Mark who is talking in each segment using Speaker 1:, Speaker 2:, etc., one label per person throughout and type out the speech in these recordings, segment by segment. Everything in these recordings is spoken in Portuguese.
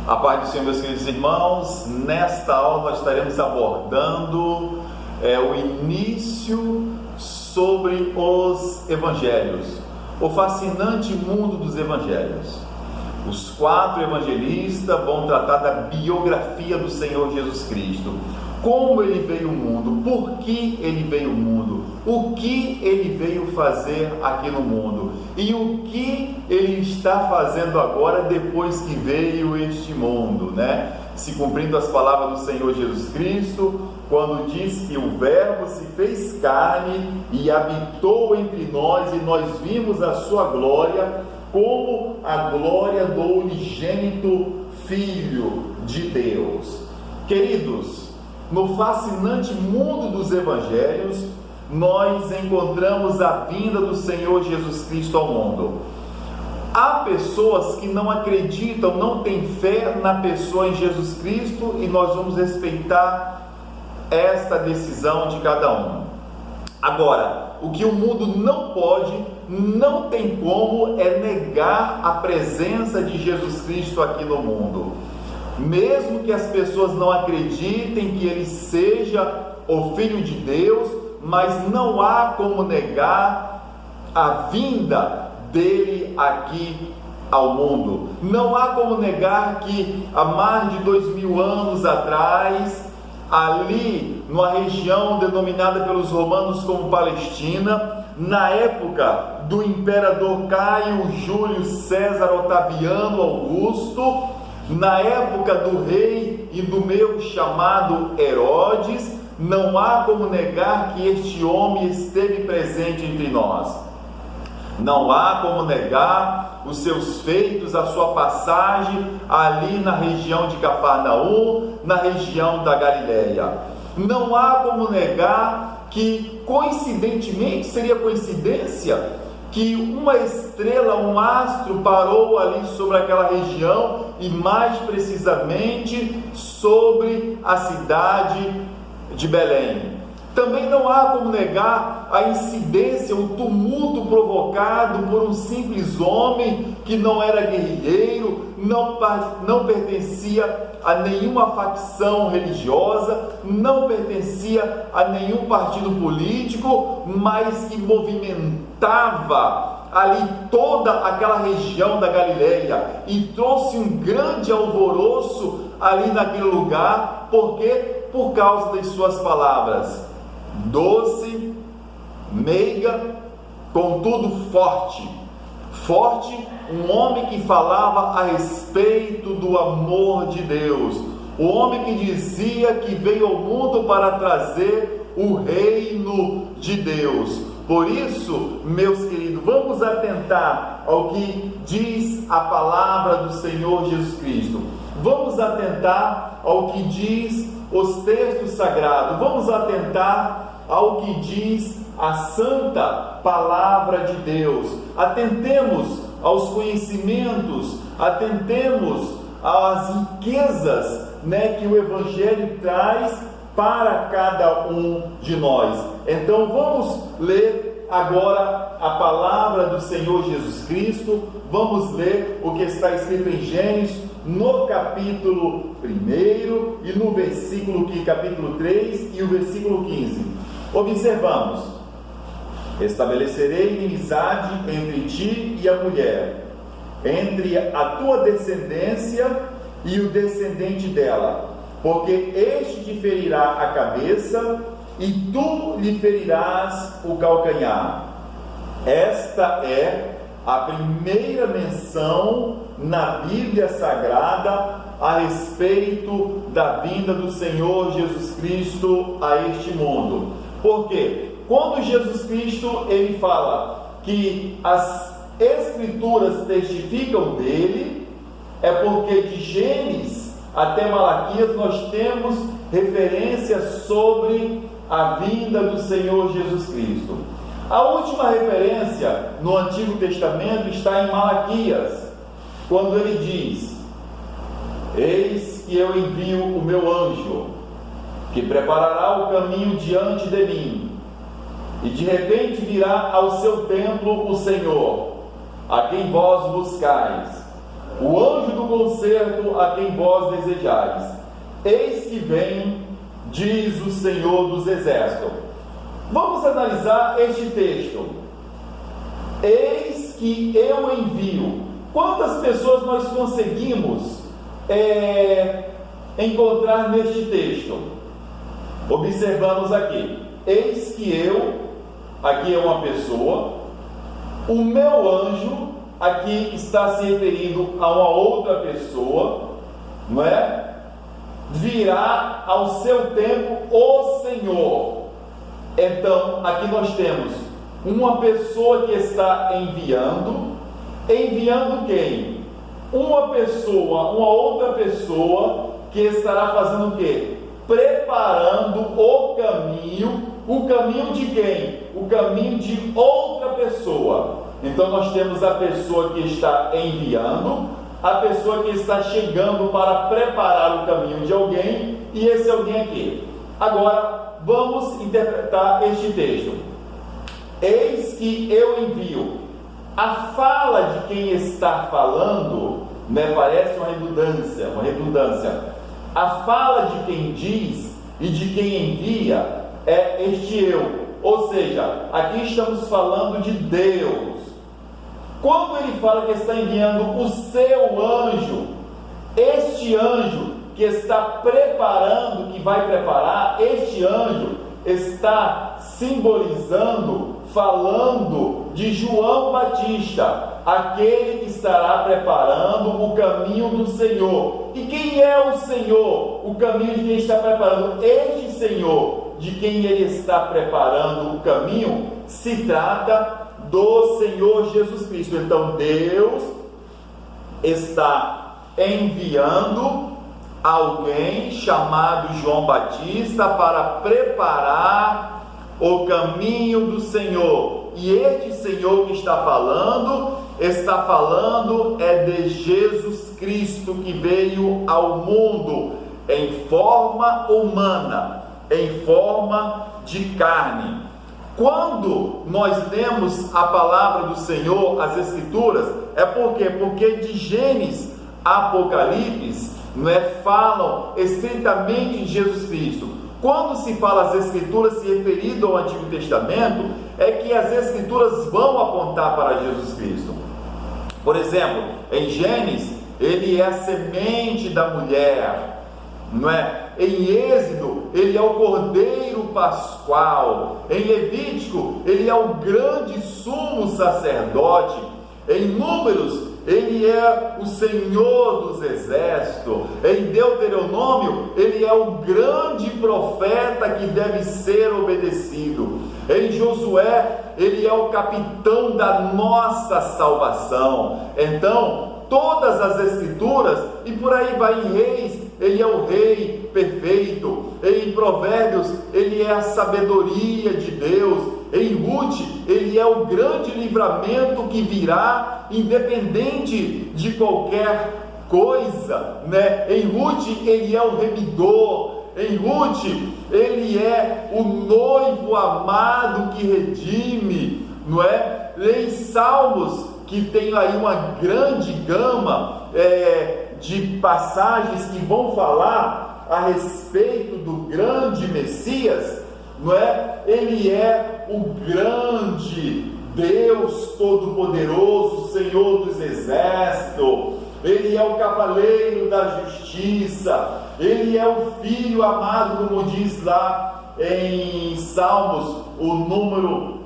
Speaker 1: A paz do Senhor, meus queridos irmãos. Nesta aula nós estaremos abordando o início sobre os evangelhos, o fascinante mundo dos evangelhos. Os 4 evangelistas vão tratar da biografia do Senhor Jesus Cristo, como ele veio ao mundo, por que ele veio ao mundo, o que ele veio fazer aqui no mundo e o que ele está fazendo agora depois que veio este mundo, né? Se cumprindo as palavras do Senhor Jesus Cristo, quando diz que o Verbo se fez carne e habitou entre nós, e nós vimos a sua glória como a glória do unigênito Filho de Deus. Queridos, no fascinante mundo dos evangelhos, nós encontramos a vinda do Senhor Jesus Cristo ao mundo. Há pessoas que não acreditam, não têm fé na pessoa em Jesus Cristo, e nós vamos respeitar esta decisão de cada um. Agora, o que o mundo não pode, não tem como, é negar a presença de Jesus Cristo aqui no mundo. Mesmo que as pessoas não acreditem que ele seja o Filho de Deus, mas não há como negar a vinda dele aqui ao mundo. Não há como negar que há mais de 2000 anos atrás, ali numa região denominada pelos romanos como Palestina, na época do imperador Caio Júlio César Otaviano Augusto, na época do rei e do meu chamado Herodes, não há como negar que este homem esteve presente entre nós. Não há como negar os seus feitos, a sua passagem ali na região de Cafarnaum, na região da Galileia. Não há como negar que, coincidentemente, seria coincidência, que uma estrela, um astro parou ali sobre aquela região, e mais precisamente sobre a cidade de Belém. Também não há como negar a incidência, o tumulto provocado por um simples homem que não era guerrilheiro, não pertencia a nenhuma facção religiosa, não pertencia a nenhum partido político, mas que movimentava ali toda aquela região da Galileia e trouxe um grande alvoroço ali naquele lugar. Por quê? Por causa das suas palavras: doce, meiga, contudo forte. Forte, um homem que falava a respeito do amor de Deus, o homem que dizia que veio ao mundo para trazer o reino de Deus. Por isso, meus queridos, vamos atentar ao que diz a palavra do Senhor Jesus Cristo. Vamos atentar ao que diz os textos sagrados. Vamos atentar ao que diz a santa palavra de Deus. Atentemos aos conhecimentos, atentemos às riquezas, que o Evangelho traz para cada um de nós. Então vamos ler agora a palavra do Senhor Jesus Cristo. Vamos ler o que está escrito em Gênesis, no capítulo 1 e no capítulo 3 e o versículo 15. Observamos: estabelecerei inimizade entre ti e a mulher, entre a tua descendência e o descendente dela, porque este te ferirá a cabeça e tu lhe ferirás o calcanhar. Esta é a primeira menção na Bíblia Sagrada a respeito da vinda do Senhor Jesus Cristo a este mundo. Porque quando Jesus Cristo ele fala que as Escrituras testificam dele, é porque de Gênesis até Malaquias nós temos referências sobre a vinda do Senhor Jesus Cristo. A última referência no Antigo Testamento está em Malaquias, quando ele diz: eis que eu envio o meu anjo, que preparará o caminho diante de mim, e de repente virá ao seu templo o Senhor, a quem vós buscais. o anjo do concerto a quem vós desejais. Eis que vem, diz o Senhor dos Exércitos. Vamos analisar este texto. Eis que eu envio. Quantas pessoas nós conseguimos encontrar neste texto? Observamos aqui. Eis que eu, aqui é uma pessoa, o meu anjo, aqui está se referindo a uma outra pessoa, não é? Virá ao seu tempo o Senhor. Então, aqui nós temos uma pessoa que está enviando quem? Uma pessoa, uma outra pessoa que estará fazendo o quê? Preparando o caminho de quem? O caminho de outra pessoa. Então nós temos a pessoa que está enviando, a pessoa que está chegando para preparar o caminho de alguém, e esse alguém aqui. Agora vamos interpretar este texto. Eis que eu envio. A fala de quem está falando, né, parece uma redundância. A fala de quem diz e de quem envia é este eu. Ou seja, aqui estamos falando de Deus. Quando ele fala que está enviando o seu anjo, este anjo que está preparando, que vai preparar, este anjo está simbolizando, falando de João Batista, aquele que estará preparando o caminho do Senhor. E quem é o Senhor? O caminho de quem está preparando. Este Senhor, de quem ele está preparando o caminho, se trata do Senhor Jesus Cristo. Então Deus está enviando alguém chamado João Batista para preparar o caminho do Senhor. E este Senhor que está falando é de Jesus Cristo, que veio ao mundo em forma humana, em forma de carne. Quando nós lemos a palavra do Senhor, as Escrituras, é porque de Gênesis a Apocalipse, falam estritamente de Jesus Cristo. Quando se fala as Escrituras se referindo ao Antigo Testamento, é que as Escrituras vão apontar para Jesus Cristo. Por exemplo, em Gênesis, ele é a semente da mulher, não é? Em Êxodo, ele é o Cordeiro Pascual. Em Levítico, ele é o grande sumo sacerdote. Em Números, ele é o Senhor dos Exércitos. Em Deuteronômio, ele é o grande profeta que deve ser obedecido. Em Josué, ele é o capitão da nossa salvação. Então, todas as Escrituras, e por aí vai. Em Reis, ele é o rei perfeito. Em Provérbios, ele é a sabedoria de Deus. Em Ruth, ele é o grande livramento que virá, independente de qualquer coisa, né? Em Ruth, ele é o remidor. Em Ruth, ele é o noivo amado que redime, não é? Em Salmos, que tem aí uma grande gama de passagens que vão falar a respeito do grande Messias, não é? Ele é o grande Deus Todo-Poderoso, Senhor dos Exércitos. Ele é o cavaleiro da justiça. Ele é o filho amado, como diz lá em Salmos, o número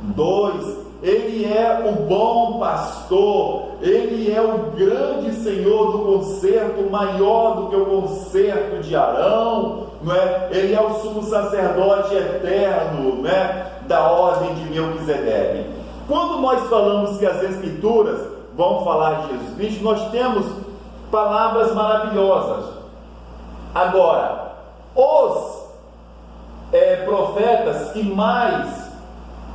Speaker 1: 2. Ele é o bom pastor. Ele é o grande Senhor do concerto, maior do que o concerto de Arão, não é? Ele é o sumo sacerdote eterno, né, da ordem de Melquisedeque. Quando nós falamos que as Escrituras vão falar de Jesus Cristo, nós temos palavras maravilhosas. Agora, os profetas que mais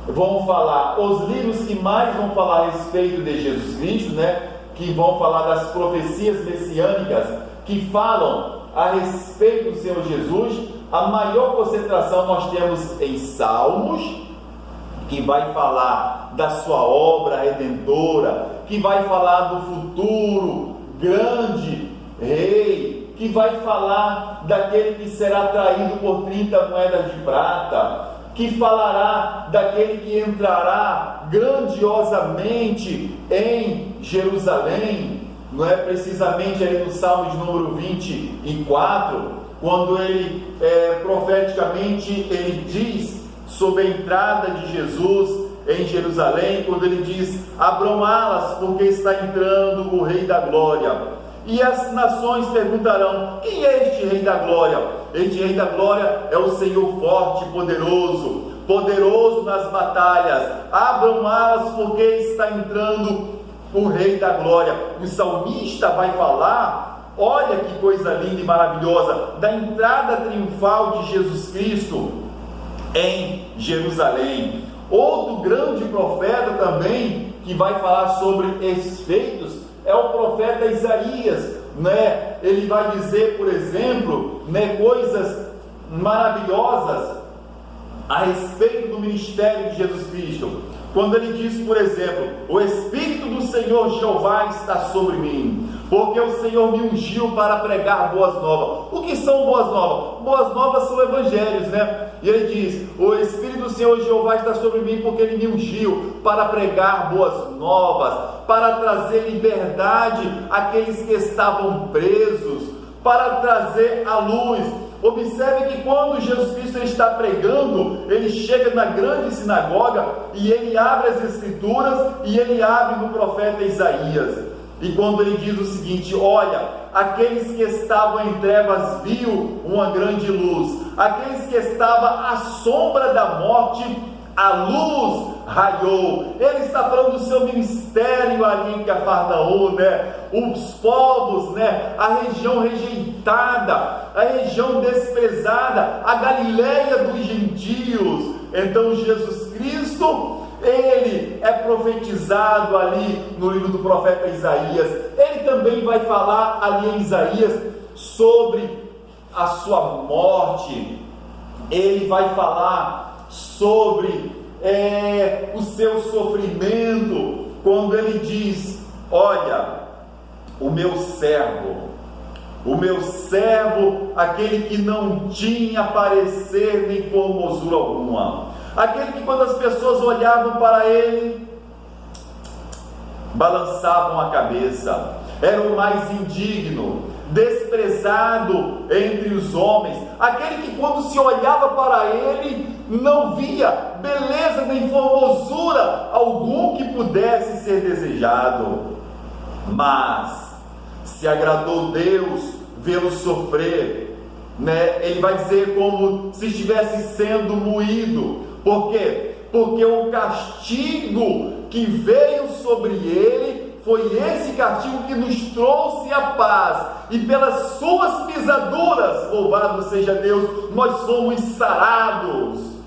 Speaker 1: vão falar, os livros que mais vão falar a respeito de Jesus Cristo, né, que vão falar das profecias messiânicas, que falam a respeito do Senhor Jesus, a maior concentração nós temos em Salmos, que vai falar da sua obra redentora, que vai falar do futuro grande rei, que vai falar daquele que será traído por 30 moedas de prata, que falará daquele que entrará grandiosamente em Jerusalém, não é? Precisamente ali no Salmo de número 24, quando ele profeticamente ele diz sobre a entrada de Jesus em Jerusalém, quando ele diz: abram alas, porque está entrando o Rei da Glória. E as nações perguntarão: quem é este Rei da Glória? Este Rei da Glória é o Senhor forte e poderoso, poderoso nas batalhas. Abram alas, porque está entrando o Rei da Glória. O salmista vai falar, olha que coisa linda e maravilhosa, da entrada triunfal de Jesus Cristo em Jerusalém. Outro grande profeta também que vai falar sobre esses feitos é o profeta Isaías, né? Ele vai dizer, por exemplo, né, coisas maravilhosas a respeito do ministério de Jesus Cristo. Quando ele diz, por exemplo: o Espírito do Senhor Jeová está sobre mim, porque o Senhor me ungiu para pregar boas novas. O que são boas novas? Boas novas são evangelhos, né? E ele diz: o Espírito do Senhor Jeová está sobre mim, porque ele me ungiu para pregar boas novas, para trazer liberdade àqueles que estavam presos, para trazer a luz. Observe que quando Jesus Cristo está pregando, ele chega na grande sinagoga e ele abre as Escrituras e ele abre no profeta Isaías. E quando ele diz o seguinte: olha, aqueles que estavam em trevas viu uma grande luz, aqueles que estavam à sombra da morte, a luz raiou. Ele está falando do seu ministério ali em Cafarnaum, né? Os povos, né? A região rejeitada, a região desprezada, a Galileia dos gentios. Então Jesus Cristo, ele é profetizado ali no livro do profeta Isaías. Ele também vai falar ali em Isaías sobre a sua morte. Ele vai falar sobre o seu sofrimento, quando ele diz: olha, o meu servo, aquele que não tinha parecer nem formosura alguma, aquele que quando as pessoas olhavam para ele, balançavam a cabeça, era o mais indigno, desprezado entre os homens, aquele que quando se olhava para ele, não via beleza nem formosura algum que pudesse ser desejado, mas se agradou Deus vê-lo sofrer, né? Ele vai dizer como se estivesse sendo moído. Por quê? Porque o castigo que veio sobre ele foi esse castigo que nos trouxe a paz, e pelas suas pisaduras, louvado seja Deus, nós fomos sarados.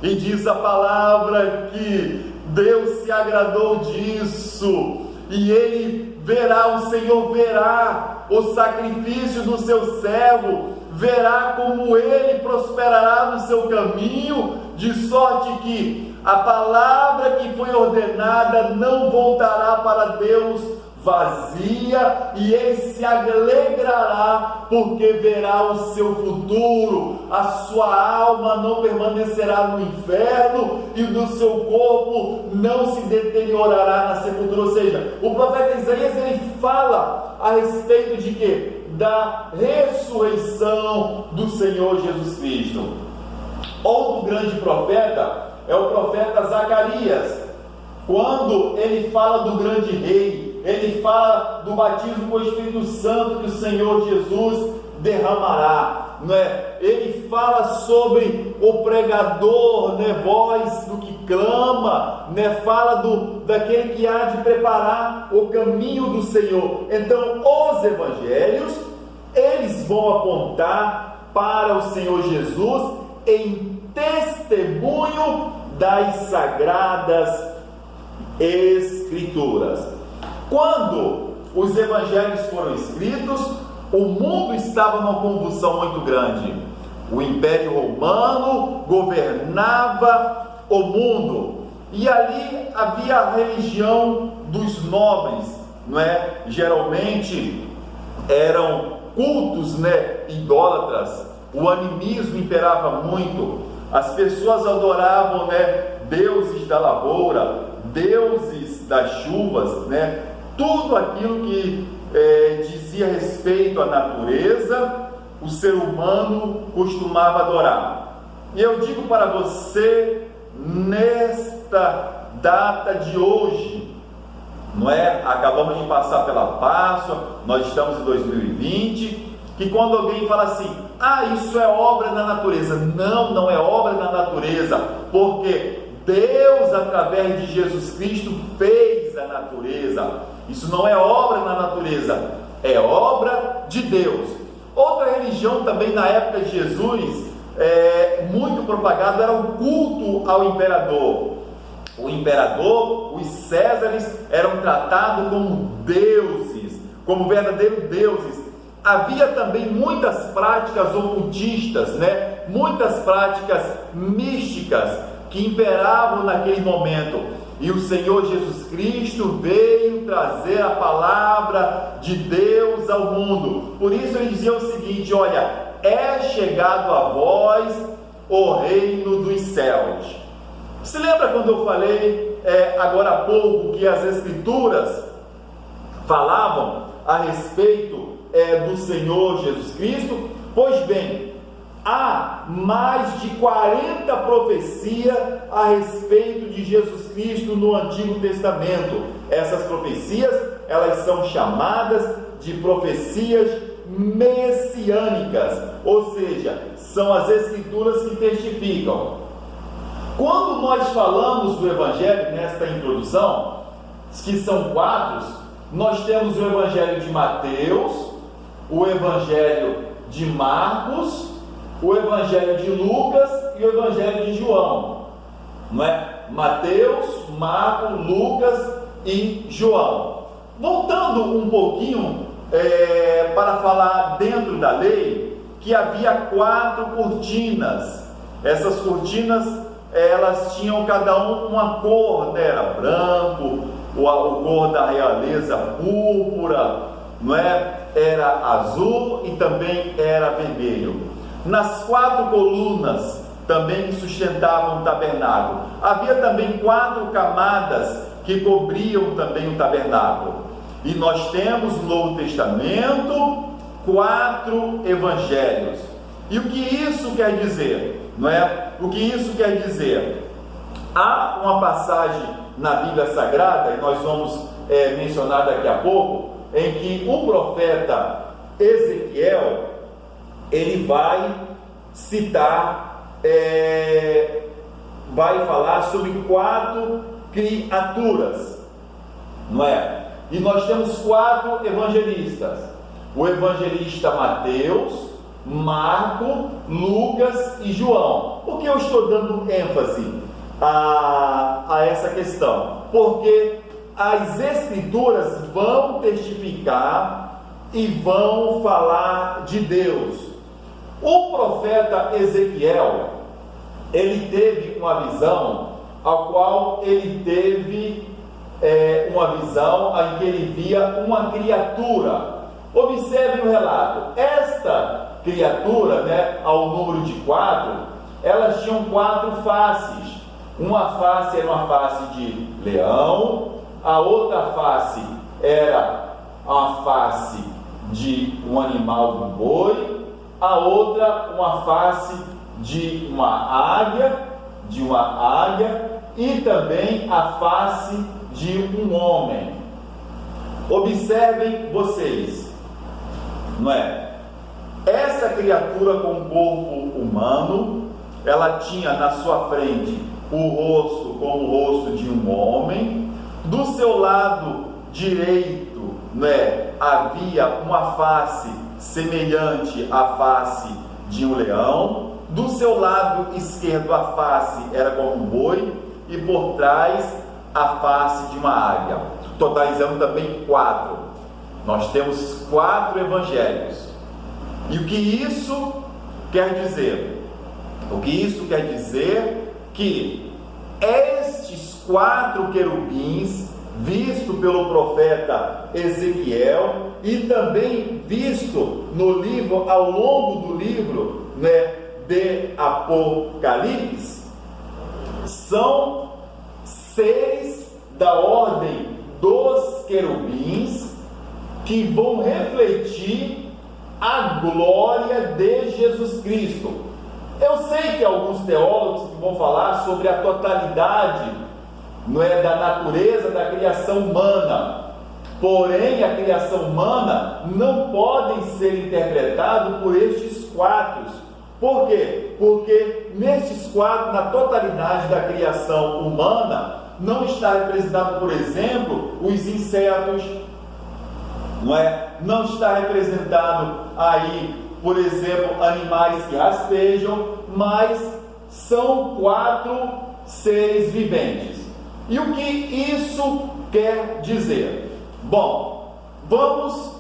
Speaker 1: E diz a palavra que Deus se agradou disso, e ele verá, o Senhor verá o sacrifício do seu servo, verá como ele prosperará no seu caminho, de sorte que a palavra que foi ordenada não voltará para Deus vazia, e ele se alegrará, porque verá o seu futuro. A sua alma não permanecerá no inferno, e do seu corpo não se deteriorará na sepultura. Ou seja, o profeta Isaías, ele fala a respeito de quê? Da ressurreição do Senhor Jesus Cristo. Outro grande profeta é o profeta Zacarias. Quando ele fala do grande rei, ele fala do batismo com o Espírito Santo que o Senhor Jesus derramará, não é? Ele fala sobre o pregador, né, voz do que clama, né? Fala daquele que há de preparar o caminho do Senhor. Então, os evangelhos, eles vão apontar para o Senhor Jesus em testemunho das sagradas Escrituras. Quando os evangelhos foram escritos, o mundo estava numa convulsão muito grande. O Império Romano governava o mundo, e ali havia a religião dos nobres, não é? Geralmente eram cultos, né, idólatras. O animismo imperava muito. As pessoas adoravam, né, deuses da lavoura, deuses das chuvas, né? Tudo aquilo que dizia respeito à natureza, o ser humano costumava adorar. E eu digo para você, nesta data de hoje, não é? Acabamos de passar pela Páscoa, nós estamos em 2020, que quando alguém fala assim, isso é obra da natureza. Não, não é obra da natureza, porque Deus, através de Jesus Cristo, fez a natureza. Isso não é obra da natureza, é obra de Deus. Outra religião também na época de Jesus, muito propagado, era o culto ao imperador. O imperador, os Césares, eram tratados como deuses, como verdadeiros deuses. Havia também muitas práticas ocultistas, né? Muitas práticas místicas que imperavam naquele momento. E o Senhor Jesus Cristo veio trazer a palavra de Deus ao mundo. Por isso ele dizia o seguinte: olha, é chegado a vós o reino dos céus. Se lembra quando eu falei agora há pouco que as Escrituras falavam a respeito do Senhor Jesus Cristo? Pois bem, há mais de 40 profecias a respeito de Jesus Cristo no Antigo Testamento. Essas profecias, elas são chamadas de profecias messiânicas, ou seja, são as Escrituras que testificam. Quando nós falamos do Evangelho nesta introdução, que são 4, nós temos o Evangelho de Mateus, o Evangelho de Marcos, o Evangelho de Lucas e o Evangelho de João, não é? Mateus, Marcos, Lucas e João. Voltando um pouquinho para falar dentro da lei, que havia 4 cortinas. Essas cortinas, elas tinham cada uma cor, né? Era branco, a cor da realeza púrpura, não é? Era azul e também era vermelho. Nas 4 colunas também que sustentavam o tabernáculo, havia também 4 camadas que cobriam também o tabernáculo. E nós temos no Novo Testamento 4 evangelhos. E o que isso quer dizer? Não é? O que isso quer dizer? Há uma passagem na Bíblia Sagrada, e nós vamos mencionar daqui a pouco, em que o profeta Ezequiel, ele vai citar, vai falar sobre 4 criaturas, não é? E nós temos 4 evangelistas: o evangelista Mateus, Marco, Lucas e João. Por que eu estou dando ênfase a essa questão? Porque as Escrituras vão testificar e vão falar de Deus. O profeta Ezequiel, ele teve uma visão, ao qual ele teve uma visão em que ele via uma criatura. Observe o relato. Esta criatura, né, ao número de 4, elas tinham 4 faces. Uma face era uma face de leão, a outra face era uma face de um animal, de um boi, a outra uma face de uma águia e também a face de um homem. Observem vocês, não é? Essa criatura com corpo humano, ela tinha na sua frente o rosto como o rosto de um homem. Do seu lado direito, né, havia uma face semelhante à face de um leão. Do seu lado esquerdo a face era como um boi, e por trás a face de uma águia, totalizando também 4. Nós temos 4 evangelhos. E o que isso quer dizer? O que isso quer dizer? Que estes 4 querubins visto pelo profeta Ezequiel e também visto no livro, ao longo do livro, né, de Apocalipse, são seres da ordem dos querubins que vão refletir a glória de Jesus Cristo. Eu sei que alguns teólogos vão falar sobre a totalidade, não é, da natureza da criação humana, porém a criação humana não pode ser interpretada por estes quatro. Por quê? Porque nestes quatro, na totalidade da criação humana, não está representado, por exemplo, os insetos, não é? Não está representado aí, por exemplo, animais que rastejam, mas são quatro seres viventes. E o que isso quer dizer? Bom, vamos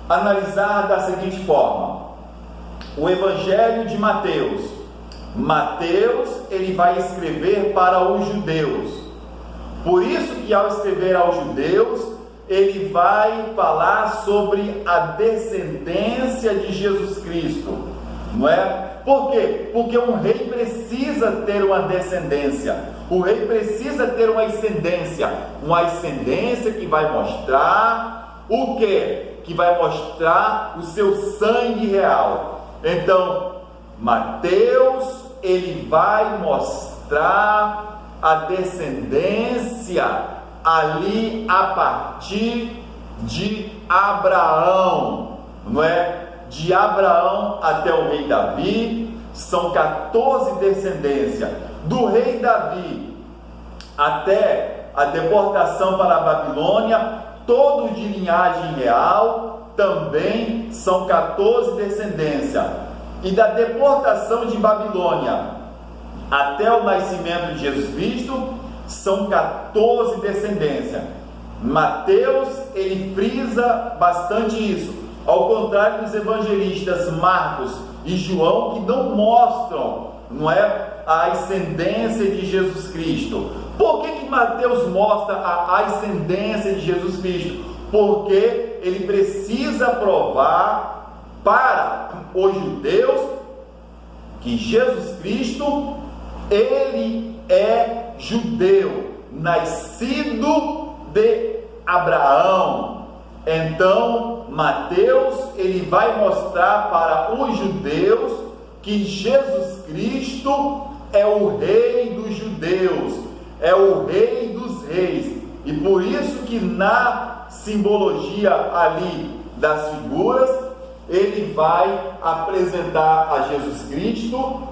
Speaker 1: analisar da seguinte forma: o Evangelho de Mateus. Mateus, ele vai escrever para os judeus. Por isso que ao escrever aos judeus, ele vai falar sobre a descendência de Jesus Cristo, não é? Por quê? Porque um rei precisa ter uma descendência, o rei precisa ter uma ascendência que vai mostrar o quê? Que vai mostrar o seu sangue real. Então, Mateus, ele vai mostrar a descendência ali a partir de Abraão, não é? De Abraão até o rei Davi, são 14 descendências. Do rei Davi até a deportação para a Babilônia, todos de linhagem real, também são 14 descendências. E da deportação de Babilônia até o nascimento de Jesus Cristo, são 14 descendências. Mateus, ele frisa bastante isso, ao contrário dos evangelistas Marcos e João, que não mostram, não é, a ascendência de Jesus Cristo. Por que Mateus mostra a ascendência de Jesus Cristo? Porque ele precisa provar para os judeus que Jesus Cristo, ele é judeu, nascido de Abraão. Então, Mateus, ele vai mostrar para os judeus que Jesus Cristo é o rei dos judeus, é o rei dos reis. E por isso que na simbologia ali das figuras, ele vai apresentar a Jesus Cristo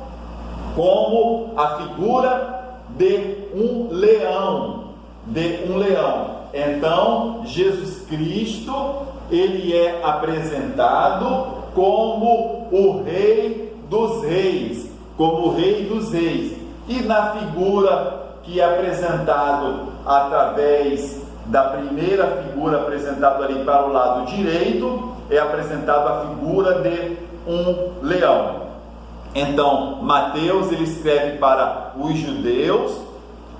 Speaker 1: como a figura de um leão, Então, Jesus Cristo, ele é apresentado como o rei dos reis, E na figura que é apresentado através da primeira figura apresentada ali para o lado direito, é apresentada a figura de um leão. Então, Mateus, ele escreve para os judeus,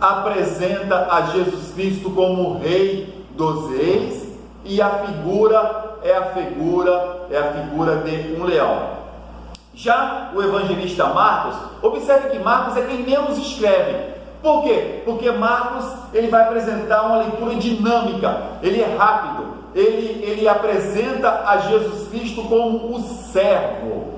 Speaker 1: apresenta a Jesus Cristo como o rei dos reis, e a figura é a figura de um leão. Já o evangelista Marcos, observe que Marcos é quem menos escreve. Por quê? Porque Marcos, ele vai apresentar uma leitura dinâmica, ele é rápido, ele apresenta a Jesus Cristo como o servo,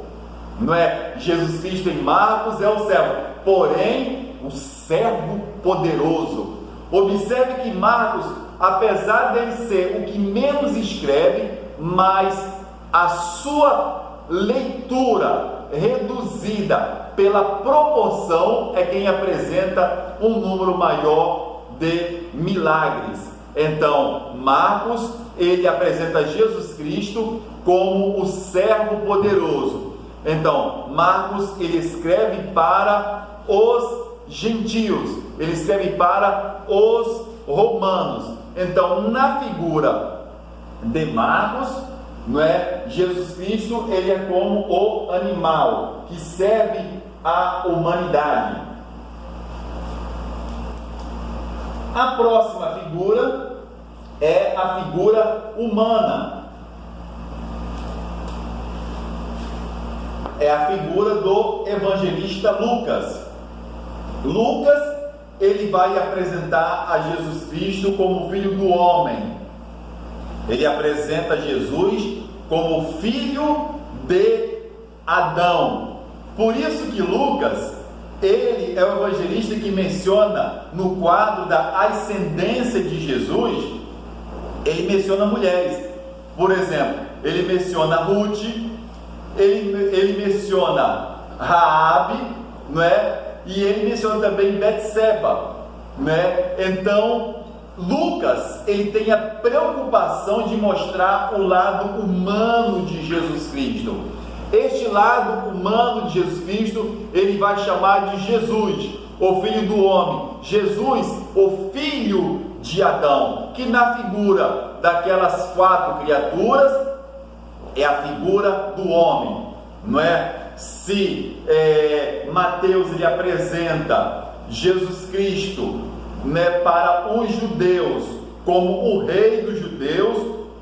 Speaker 1: não é? Jesus Cristo em Marcos é o servo, porém, o servo poderoso. Observe que Marcos, apesar dele ser o que menos escreve, mas a sua leitura reduzida pela proporção é quem apresenta um número maior de milagres. Então, Marcos, ele apresenta Jesus Cristo como o servo poderoso. Então, Marcos, ele escreve para os gentios, ele escreve para os romanos. Então, na figura de Marcos, não é? Jesus Cristo, ele é como o animal que serve à humanidade. A próxima figura é a figura humana. É a figura do evangelista Lucas. Lucas, ele vai apresentar a Jesus Cristo como filho do homem. Ele apresenta Jesus como filho de Adão. Por isso que Lucas, ele é o evangelista que menciona no quadro da ascendência de Jesus, ele menciona mulheres. Por exemplo, ele menciona Ruth, ele menciona Raabe, não é? E ele menciona também Betseba, né? Então, Lucas, ele tem a preocupação de mostrar o lado humano de Jesus Cristo. Este lado humano de Jesus Cristo, ele vai chamar de Jesus, o Filho do Homem. Jesus, o Filho de Adão, que na figura daquelas 4 criaturas, é a figura do homem, não é? Se Mateus ele apresenta Jesus Cristo, né, para os judeus como o rei dos judeus,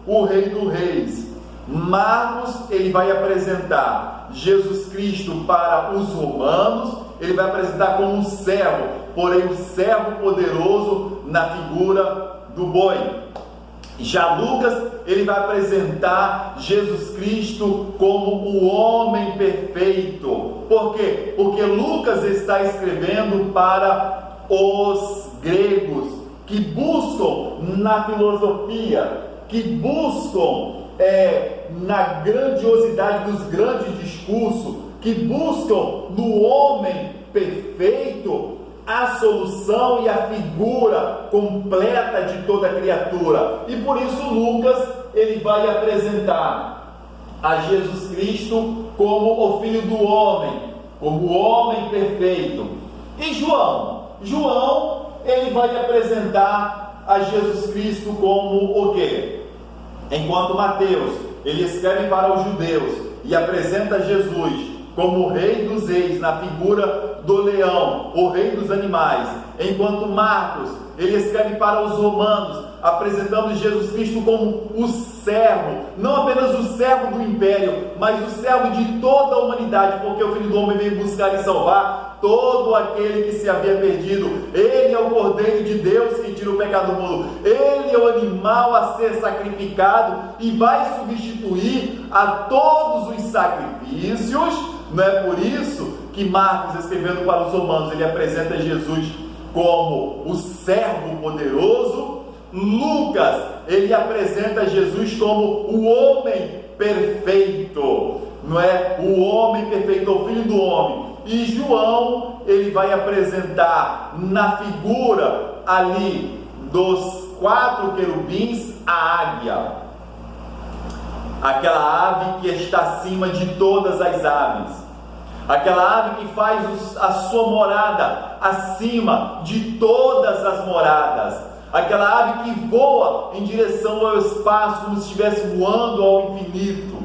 Speaker 1: o rei dos reis, Marcos ele vai apresentar Jesus Cristo para os romanos, ele vai apresentar como um servo, porém um servo poderoso na figura do boi. Já Lucas, ele vai apresentar Jesus Cristo como o homem perfeito. Por quê? Porque Lucas está escrevendo para os gregos que buscam na filosofia, que buscam na grandiosidade dos grandes discursos, que buscam no homem perfeito a solução e a figura completa de toda criatura. E por isso Lucas, ele vai apresentar a Jesus Cristo como o Filho do Homem, como o homem perfeito. E João, ele vai apresentar a Jesus Cristo como o quê? Enquanto Mateus, ele escreve para os judeus e apresenta Jesus como o rei dos reis, na figura do leão, o rei dos animais. Enquanto Marcos, ele escreve para os romanos, apresentando Jesus Cristo como o servo, não apenas o servo do império, mas o servo de toda a humanidade, porque o Filho do Homem veio buscar e salvar todo aquele que se havia perdido. Ele é o Cordeiro de Deus que tira o pecado do mundo. Ele é o animal a ser sacrificado e vai substituir a todos os sacrifícios. Não é por isso que Marcos, escrevendo para os romanos, ele apresenta Jesus como o servo poderoso. Lucas, ele apresenta Jesus como o homem perfeito, não é? O homem perfeito, o Filho do Homem. E João, ele vai apresentar na figura ali dos 4 querubins a águia, aquela ave que está acima de todas as aves, aquela ave que faz a sua morada acima de todas as moradas, aquela ave que voa em direção ao espaço como se estivesse voando ao infinito,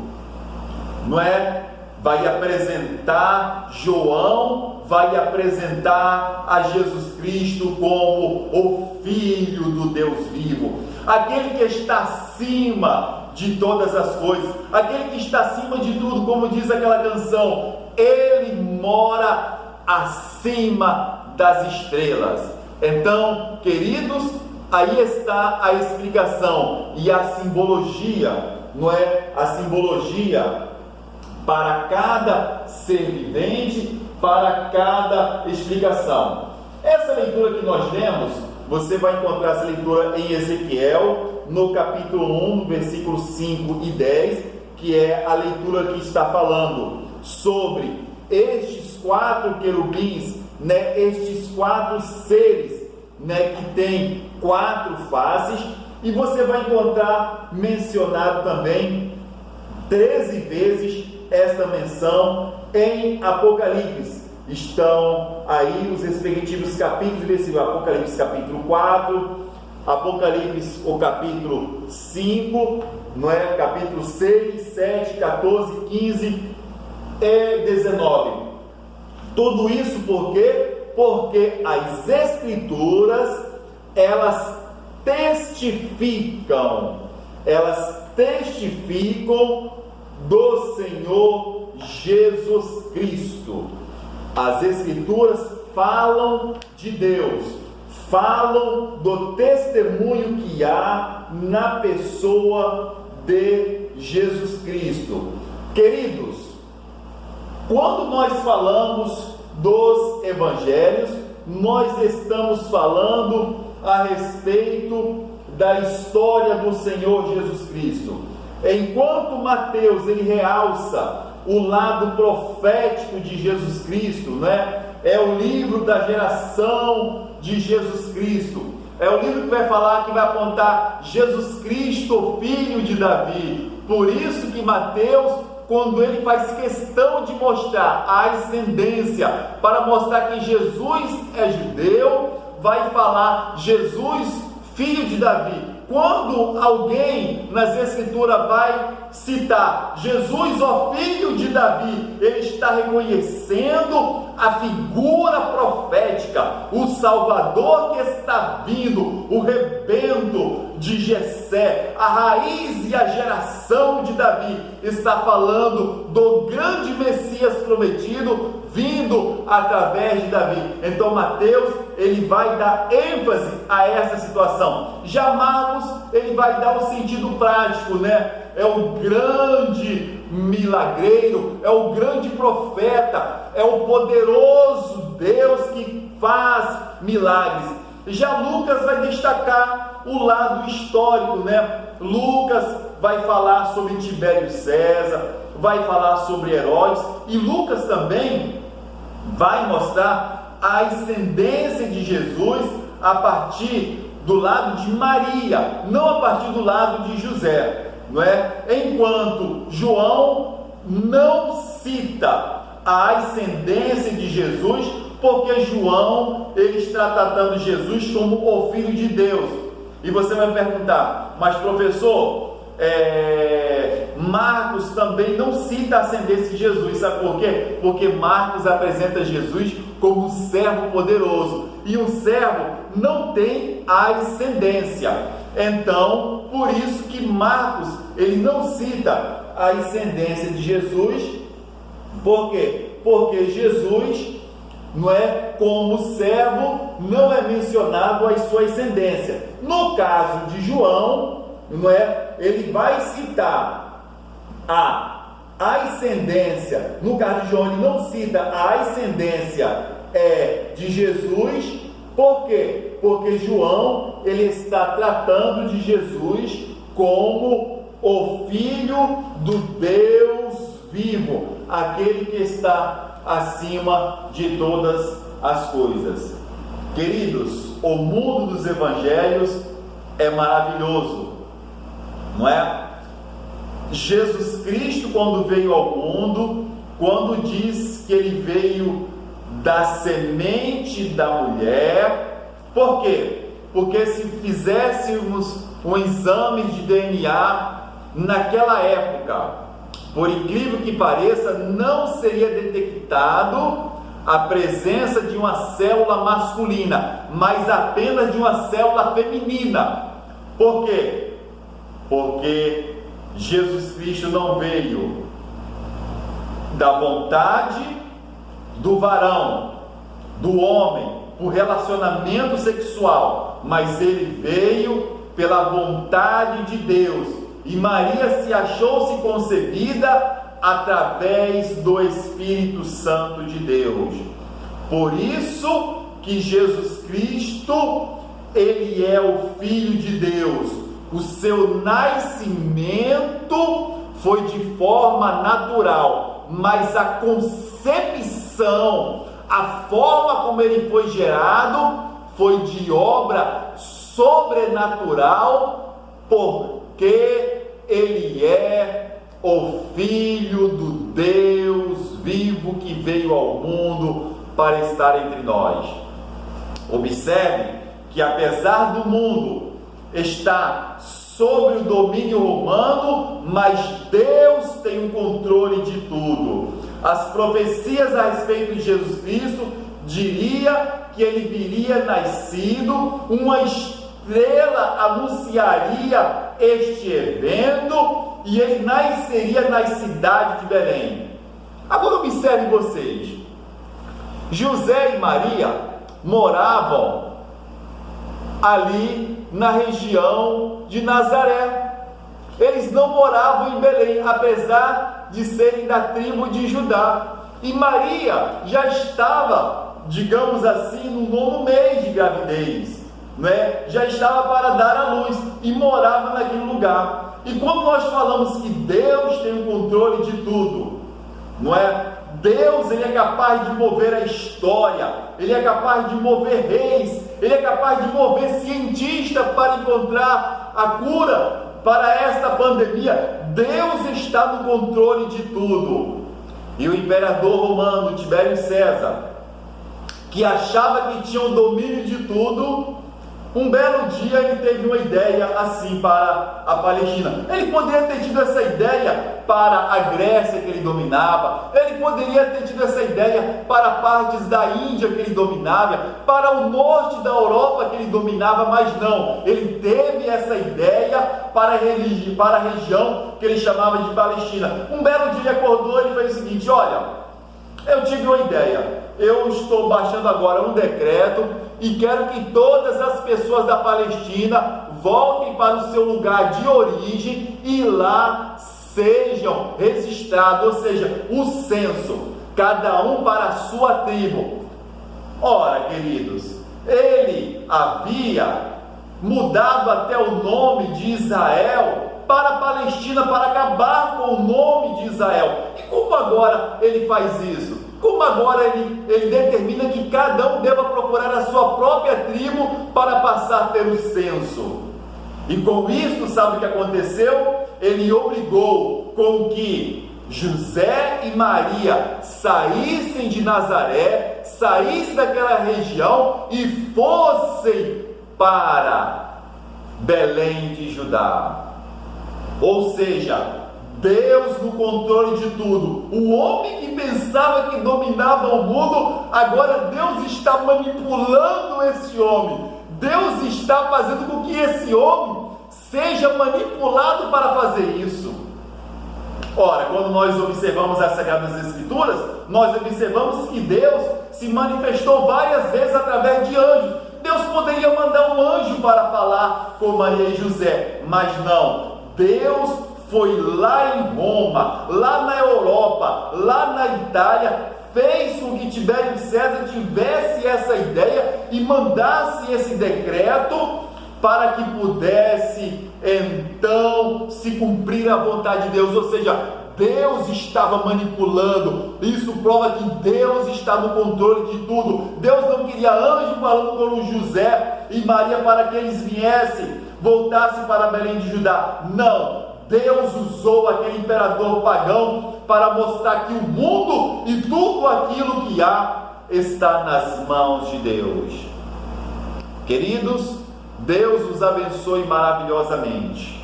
Speaker 1: não é? Vai apresentar João, vai apresentar a Jesus Cristo como o Filho do Deus vivo, aquele que está acima de todas as coisas, aquele que está acima de tudo, como diz aquela canção, ele mora acima das estrelas. Então, queridos, aí está a explicação e a simbologia, não é? A simbologia para cada ser vivente, para cada explicação. Essa leitura que nós lemos, você vai encontrar essa leitura em Ezequiel, no capítulo 1, versículos 5 e 10, que é a leitura que está falando sobre estes 4 querubins, né, estes 4 seres, né, que tem 4 faces, e você vai encontrar mencionado também 13 vezes esta menção em Apocalipse. Estão aí os respectivos capítulos desse Apocalipse capítulo 4, Apocalipse o capítulo 5, não é? Capítulo 6, 7, 14, 15 e 19. Tudo isso por quê? Porque as Escrituras, elas testificam do Senhor Jesus Cristo. As Escrituras falam de Deus, falam do testemunho que há na pessoa de Jesus Cristo. Queridos, quando nós falamos dos evangelhos, nós estamos falando a respeito da história do Senhor Jesus Cristo. Enquanto Mateus ele realça o lado profético de Jesus Cristo, né? É o livro da geração de Jesus Cristo. É o livro que vai falar, que vai apontar Jesus Cristo, filho de Davi. Por isso que Mateus, quando ele faz questão de mostrar a ascendência, para mostrar que Jesus é judeu, vai falar Jesus, filho de Davi. Quando alguém nas Escrituras vai citar Jesus, ó filho de Davi, ele está reconhecendo a figura profética, o Salvador que está vindo, o rebento de Jessé, a raiz e a geração de Davi. Está falando do grande Messias prometido, vindo através de Davi. Então Mateus, ele vai dar ênfase a essa situação. Já Marcos, ele vai dar o sentido prático, né? É o grande milagreiro, é o grande profeta, é o poderoso Deus que faz milagres. Já Lucas vai destacar o lado histórico, né? Lucas vai falar sobre Tibério César, vai falar sobre Herodes, e Lucas também vai mostrar a ascendência de Jesus a partir do lado de Maria, não a partir do lado de José, não é? Enquanto João não cita a ascendência de Jesus, porque João ele está tratando Jesus como o Filho de Deus. E você vai perguntar, mas professor, Marcos também não cita a ascendência de Jesus, sabe por quê? Porque Marcos apresenta Jesus como um servo poderoso, e um servo não tem ascendência. Então, por isso que Marcos ele não cita a ascendência de Jesus. Por quê? Porque Jesus, não é, como servo, não é mencionado a sua ascendência. No caso de João, não é, ele vai citar a ascendência. No caso de João, ele não cita a ascendência de Jesus. Por quê? Porque João ele está tratando de Jesus como o Filho do Deus vivo, aquele que está acima de todas as coisas. Queridos, o mundo dos evangelhos é maravilhoso, não é? Jesus Cristo, quando veio ao mundo, quando diz que ele veio da semente da mulher, por quê? Porque se fizéssemos um exame de DNA naquela época, por incrível que pareça, não seria detectado a presença de uma célula masculina, mas apenas de uma célula feminina. Por quê? Porque Jesus Cristo não veio da vontade do varão, do homem, por relacionamento sexual, mas ele veio pela vontade de Deus. E Maria se achou-se concebida através do Espírito Santo de Deus. Por isso que Jesus Cristo, ele é o Filho de Deus. O seu nascimento foi de forma natural, mas a concepção, a forma como ele foi gerado, foi de obra sobrenatural, porque ele é o Filho do Deus vivo que veio ao mundo para estar entre nós. Observe que apesar do mundo estar sobre o domínio romano, mas Deus tem o controle de tudo. As profecias a respeito de Jesus Cristo diria que ele viria nascido uma estrela estrela anunciaria este evento e ele nasceria na cidade de Belém. Agora observem vocês, José e Maria moravam ali na região de Nazaré. Eles não moravam em Belém, apesar de serem da tribo de Judá. E Maria já estava, digamos assim, no 9º mês de gravidez, né? Já estava para dar à luz e morava naquele lugar. E quando nós falamos que Deus tem o controle de tudo, não é? Deus, ele é capaz de mover a história, ele é capaz de mover reis, ele é capaz de mover cientistas para encontrar a cura para esta pandemia. Deus está no controle de tudo. E o imperador romano Tibério César, que achava que tinha o domínio de tudo, um belo dia ele teve uma ideia assim para a Palestina. Ele poderia ter tido essa ideia para a Grécia que ele dominava, ele poderia ter tido essa ideia para partes da Índia que ele dominava, para o norte da Europa que ele dominava, mas não, ele teve essa ideia para a região que ele chamava de Palestina. Um belo dia ele acordou e fez o seguinte: olha, eu tive uma ideia, eu estou baixando agora um decreto e quero que todas as pessoas da Palestina voltem para o seu lugar de origem e lá sejam registrados, ou seja, o censo, cada um para a sua tribo. Ora, queridos, ele havia mudado até o nome de Israel para a Palestina, para acabar com o nome de Israel. E como agora ele faz isso? Como agora ele determina que cada um deva procurar a sua própria tribo para passar pelo censo? E com isso, sabe o que aconteceu? Ele obrigou com que José e Maria saíssem de Nazaré, saíssem daquela região e fossem para Belém de Judá. Ou seja, Deus no controle de tudo. O homem que pensava que dominava o mundo, agora Deus está manipulando esse homem. Deus está fazendo com que esse homem seja manipulado para fazer isso. Ora, quando nós observamos as Sagradas Escrituras, nós observamos que Deus se manifestou várias vezes através de anjos. Deus poderia mandar um anjo para falar com Maria e José, mas não. Deus foi lá em Roma, lá na Europa, lá na Itália, fez com que Tibério César tivesse essa ideia e mandasse esse decreto para que pudesse então se cumprir a vontade de Deus. Ou seja, Deus estava manipulando. Isso prova que Deus está no controle de tudo. Deus não queria anjo falando com José e Maria para que eles viessem, voltassem para Belém de Judá. Não, Deus usou aquele imperador pagão para mostrar que o mundo e tudo aquilo que há está nas mãos de Deus. Queridos, Deus os abençoe maravilhosamente.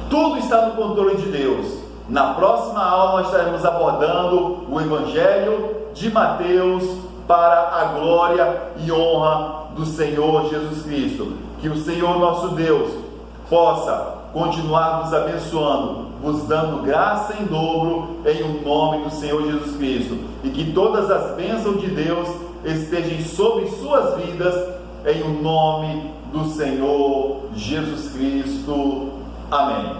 Speaker 1: Tudo está no controle de Deus. Na próxima aula nós estaremos abordando o Evangelho de Mateus para a glória e honra do Senhor Jesus Cristo. Que o Senhor nosso Deus possa continuar nos abençoando, vos dando graça em dobro em o nome do Senhor Jesus Cristo, e que todas as bênçãos de Deus estejam sobre suas vidas em o nome do Senhor Jesus Cristo. Amém.